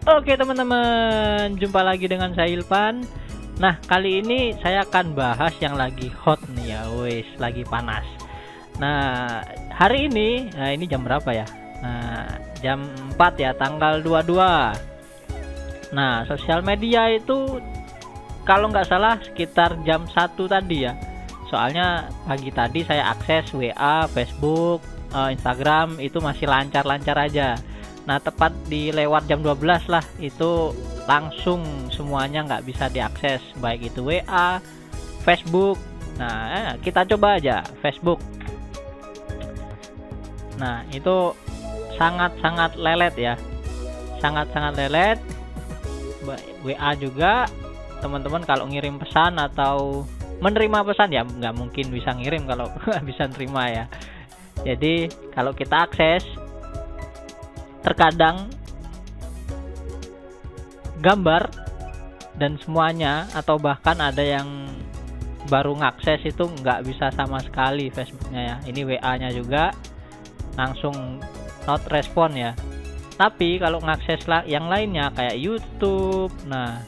Oke teman-teman, jumpa lagi dengan saya Ilvan. Nah, kali ini saya akan bahas yang lagi hot nih ya, wes lagi panas. Nah, hari ini, ini jam berapa ya? Nah, jam 4 ya, tanggal 22. Nah, sosial media itu kalau nggak salah sekitar jam 1 tadi ya. Soalnya pagi tadi saya akses WA, Facebook, Instagram itu masih lancar-lancar aja. Nah, tepat di lewat jam 12 lah itu langsung semuanya nggak bisa diakses, baik itu WA, Facebook. Nah, kita coba aja Facebook. Nah, itu sangat-sangat lelet ya, sangat-sangat lelet. WA juga, teman-teman kalau ngirim pesan atau menerima pesan ya nggak mungkin bisa ngirim kalau bisa nerima ya. Jadi kalau kita akses, terkadang gambar dan semuanya atau bahkan ada yang baru ngakses itu nggak bisa sama sekali Facebooknya ya. Ini WA-nya juga langsung not respon ya. Tapi kalau ngakses yang lainnya kayak YouTube, nah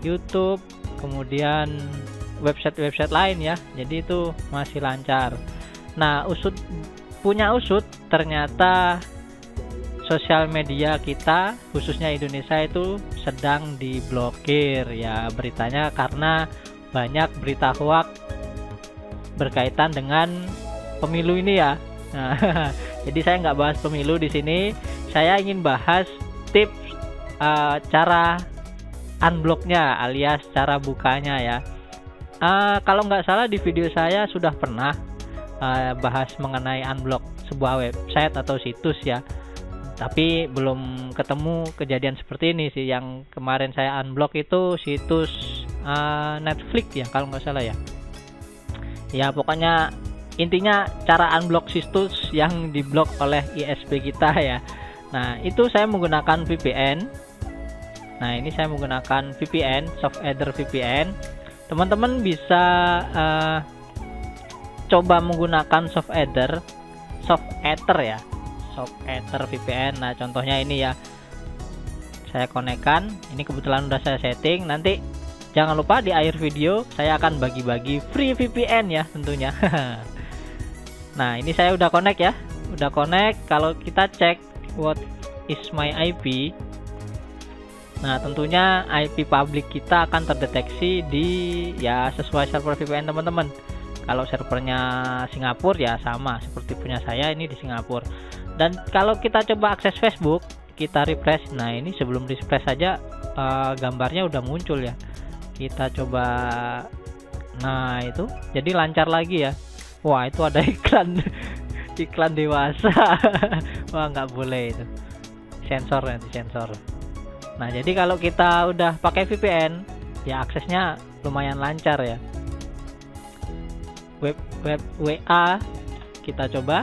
YouTube, kemudian website-website lain ya, jadi itu masih lancar. Nah, punya usut ternyata sosial media kita khususnya Indonesia itu sedang diblokir ya beritanya, karena banyak berita hoax berkaitan dengan pemilu ini ya. Nah, jadi saya nggak bahas pemilu di sini, saya ingin bahas tips cara unblocknya alias cara bukanya ya. Kalau nggak salah di video saya sudah pernah bahas mengenai unblock sebuah website atau situs ya. Tapi belum ketemu kejadian seperti ini sih. Yang kemarin saya unblock itu situs Netflix ya kalau nggak salah ya. Ya pokoknya intinya cara unblock situs yang diblok oleh ISP kita ya. Nah itu saya menggunakan VPN. Nah ini saya menggunakan VPN, SoftEther VPN. Teman-teman bisa coba menggunakan SoftEther ya. SoftEther VPN. Nah contohnya ini ya, saya konekkan. Ini kebetulan udah saya setting. Nanti jangan lupa di akhir video saya akan bagi-bagi free VPN ya tentunya. Nah ini saya udah connect ya, udah connect. Kalau kita cek what is my IP, nah tentunya IP publik kita akan terdeteksi di ya sesuai server VPN teman-teman. Kalau servernya Singapura ya sama seperti punya saya ini di Singapura. Dan kalau kita coba akses Facebook, kita refresh. Nah ini sebelum refresh saja gambarnya udah muncul ya. Kita coba, nah itu jadi lancar lagi ya. Wah itu ada iklan iklan dewasa. Wah nggak boleh itu, sensor nanti sensor. Nah jadi kalau kita udah pakai VPN ya aksesnya lumayan lancar ya. Web WA kita coba.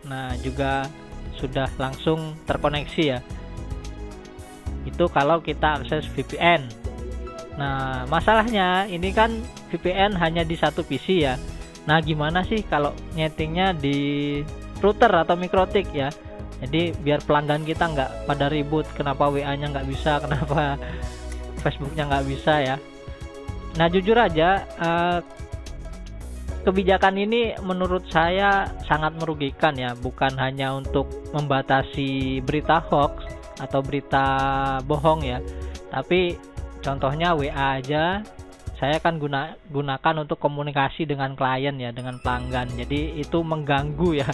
Nah juga sudah langsung terkoneksi ya. Itu kalau kita akses VPN. Nah masalahnya ini kan VPN hanya di satu PC ya. Nah gimana sih kalau nyetingnya di router atau mikrotik ya. Jadi biar pelanggan kita nggak pada ribut kenapa WA-nya nggak bisa, kenapa Facebook-nya nggak bisa ya. Nah jujur aja kebijakan ini menurut saya sangat merugikan ya, bukan hanya untuk membatasi berita hoax atau berita bohong ya, tapi contohnya WA aja saya kan gunakan untuk komunikasi dengan klien ya, dengan pelanggan. Jadi itu mengganggu ya,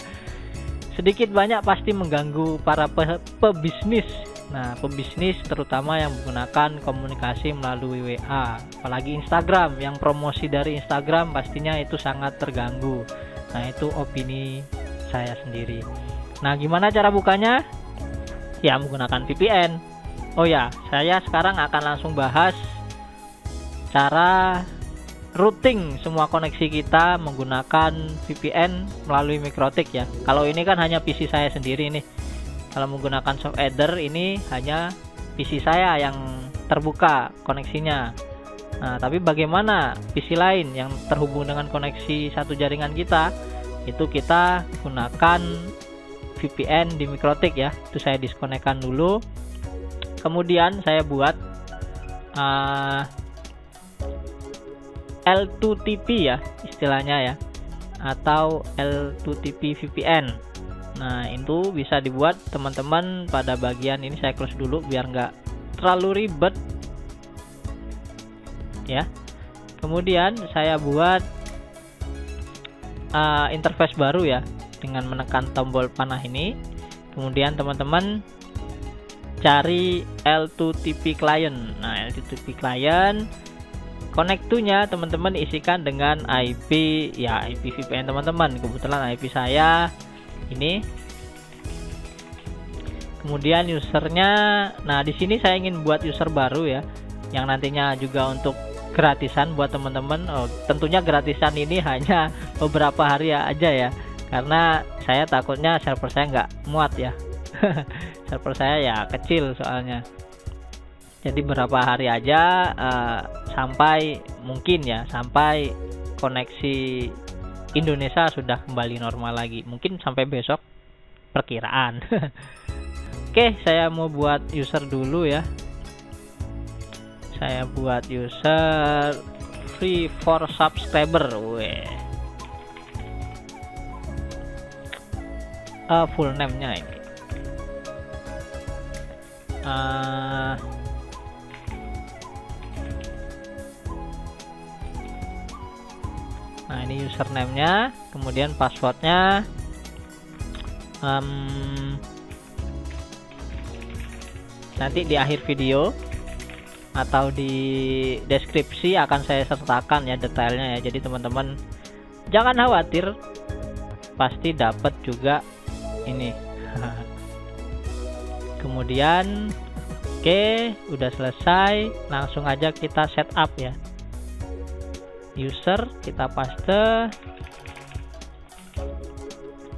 sedikit banyak pasti mengganggu para pebisnis. Nah pebisnis terutama yang menggunakan komunikasi melalui WA, apalagi Instagram, yang promosi dari Instagram pastinya itu sangat terganggu. Nah itu opini saya sendiri. Nah gimana cara bukanya? Ya menggunakan VPN. Oh ya, saya sekarang akan langsung bahas cara routing semua koneksi kita menggunakan VPN melalui mikrotik ya. Kalau ini kan hanya PC saya sendiri nih. Kalau menggunakan SoftEther ini hanya PC saya yang terbuka koneksinya. Nah, tapi bagaimana PC lain yang terhubung dengan koneksi satu jaringan kita? Itu kita gunakan VPN di mikrotik ya. Itu saya diskonekkan dulu. kemudian saya buat L2TP ya istilahnya ya, atau L2TP VPN. Nah itu bisa dibuat teman-teman pada bagian ini. Saya close dulu biar nggak terlalu ribet ya. Kemudian saya buat interface baru ya dengan menekan tombol panah ini. Kemudian teman-teman cari L2TP client. Nah L2TP client, connect to-nya teman-teman isikan dengan IP ya, IP VPN teman-teman. Kebetulan IP saya ini. Kemudian usernya, nah di sini saya ingin buat user baru ya, yang nantinya juga untuk gratisan buat teman-teman. Tentunya gratisan ini hanya beberapa hari aja ya, karena saya takutnya server saya nggak muat ya. Server saya ya kecil soalnya, jadi beberapa hari aja, sampai mungkin ya sampai koneksi Indonesia sudah kembali normal lagi, mungkin sampai besok perkiraan. Oke, saya mau buat user dulu ya. Saya buat user free for subscriber. Full name-nya ini. Nah ini username-nya, kemudian passwordnya. Nanti di akhir video atau di deskripsi akan saya sertakan ya detailnya ya, jadi teman-teman jangan khawatir, pasti dapat juga ini. Kemudian oke, udah selesai, langsung aja kita setup ya. User kita paste,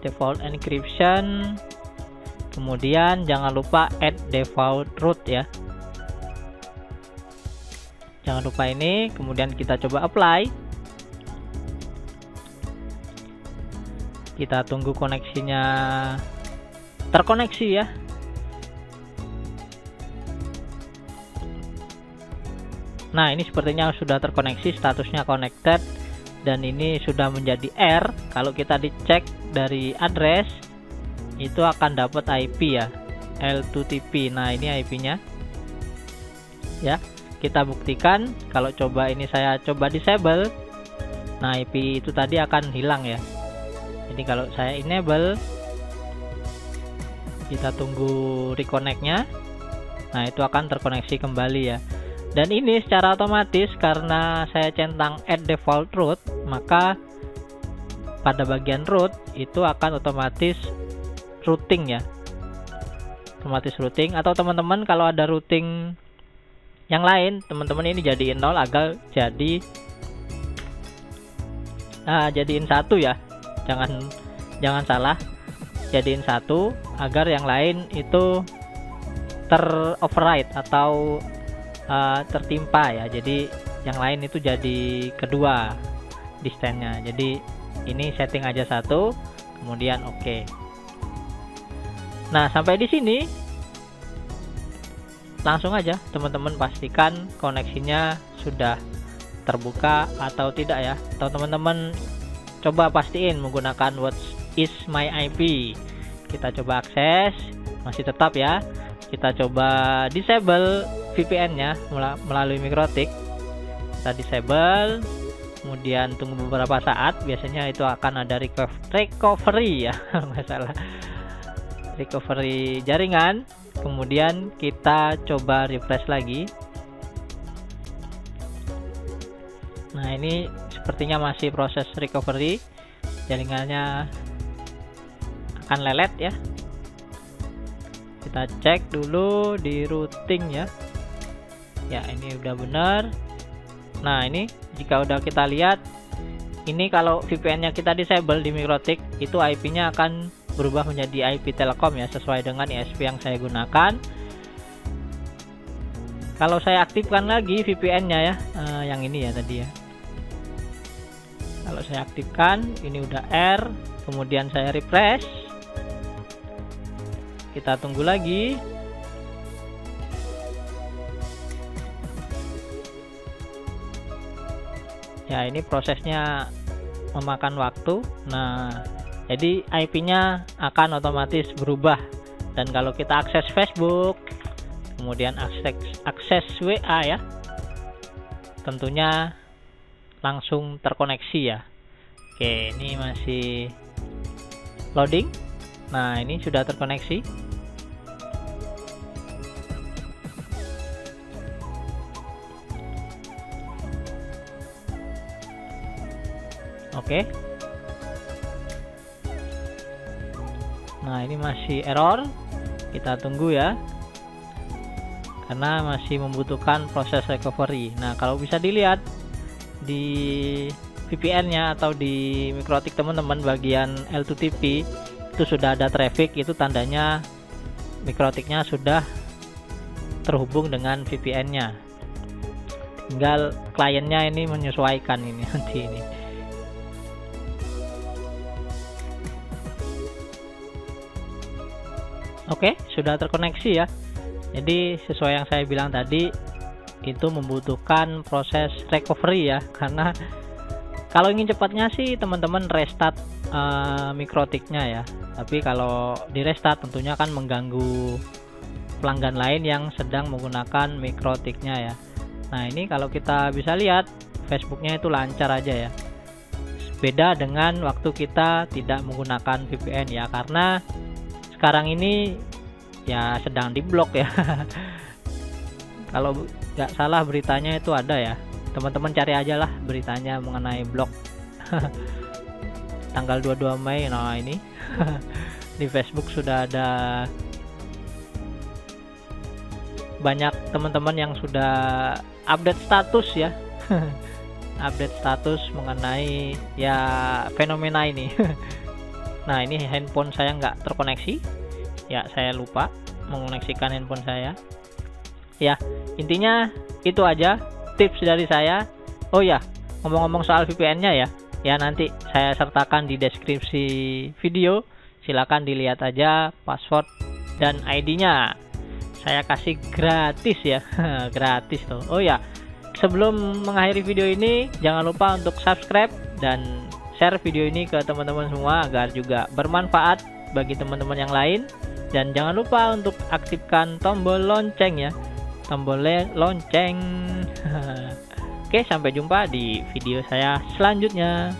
default encryption, kemudian jangan lupa add default root ya. Jangan lupa ini, kemudian kita coba apply. Kita tunggu koneksinya terkoneksi ya. Nah ini sepertinya sudah terkoneksi, statusnya connected, dan ini sudah menjadi R. Kalau kita dicek dari address itu akan dapat IP ya, L2TP. Nah ini IP-nya ya. Kita buktikan kalau coba ini saya coba disable, nah IP itu tadi akan hilang ya. Jadi kalau saya enable, kita tunggu reconnect-nya, nah itu akan terkoneksi kembali ya. Dan ini secara otomatis karena saya centang add default root, maka pada bagian root itu akan otomatis routing ya, otomatis routing. Atau teman-teman kalau ada routing yang lain, teman-teman ini jadiin 0 agar jadiin 1 ya, jangan salah, jadiin 1 agar yang lain itu override atau tertimpa ya. Jadi yang lain itu jadi kedua distance-nya. Jadi ini setting aja 1, kemudian oke. Nah sampai di sini langsung aja teman-teman pastikan koneksinya sudah terbuka atau tidak ya, atau teman-teman coba pastiin menggunakan what is my IP. Kita coba akses, masih tetap ya. Kita coba disable VPN-nya melalui MikroTik. Kita disable, kemudian tunggu beberapa saat, biasanya itu akan ada recovery ya. Masalah recovery jaringan. Kemudian kita coba refresh lagi. Nah ini sepertinya masih proses recovery, jaringannya akan lelet ya. Kita cek dulu di routing ya. Ya ini udah benar. Nah ini jika udah kita lihat, ini kalau VPN-nya kita disable di MikroTik, itu IP-nya akan berubah menjadi IP Telkom ya, sesuai dengan ISP yang saya gunakan. Kalau saya aktifkan lagi VPN-nya ya, yang ini ya tadi ya. Kalau saya aktifkan, ini udah R, kemudian saya refresh. Kita tunggu lagi. Ya, ini prosesnya memakan waktu. Nah, jadi IP-nya akan otomatis berubah. Dan kalau kita akses Facebook, kemudian akses WA ya, tentunya langsung terkoneksi ya. Oke, ini masih loading. Nah, ini sudah terkoneksi. Oke. Nah, ini masih error. Kita tunggu ya. Karena masih membutuhkan proses recovery. Nah, kalau bisa dilihat di VPN-nya atau di Mikrotik teman-teman bagian L2TP itu sudah ada traffic, itu tandanya Mikrotiknya sudah terhubung dengan VPN-nya. Tinggal kliennya ini menyesuaikan ini nanti ini. Oke, sudah terkoneksi ya. Jadi sesuai yang saya bilang tadi, itu membutuhkan proses recovery ya, karena kalau ingin cepatnya sih teman-teman restart Mikrotiknya ya. Tapi kalau di restart tentunya kan mengganggu pelanggan lain yang sedang menggunakan Mikrotiknya ya. Nah, ini kalau kita bisa lihat Facebooknya itu lancar aja ya. Beda dengan waktu kita tidak menggunakan VPN ya, karena sekarang ini ya sedang diblok ya. Kalau nggak salah beritanya itu ada ya, teman-teman cari aja lah beritanya mengenai blok. Tanggal 22 Mei. Nah, ini di Facebook sudah ada banyak teman-teman yang sudah update status ya. Update status mengenai ya fenomena ini. Nah, ini handphone saya nggak terkoneksi ya, saya lupa mengoneksikan handphone saya ya. Intinya itu aja tips dari saya. Oh ya, ngomong-ngomong soal VPN-nya ya nanti saya sertakan di deskripsi video, silakan dilihat aja password dan ID-nya. Saya kasih gratis ya. Gratis tuh. Oh ya, sebelum mengakhiri video ini jangan lupa untuk subscribe dan share video ini ke teman-teman semua agar juga bermanfaat bagi teman-teman yang lain. Dan jangan lupa untuk aktifkan tombol lonceng ya, tombol lonceng. Oke, sampai jumpa di video saya selanjutnya.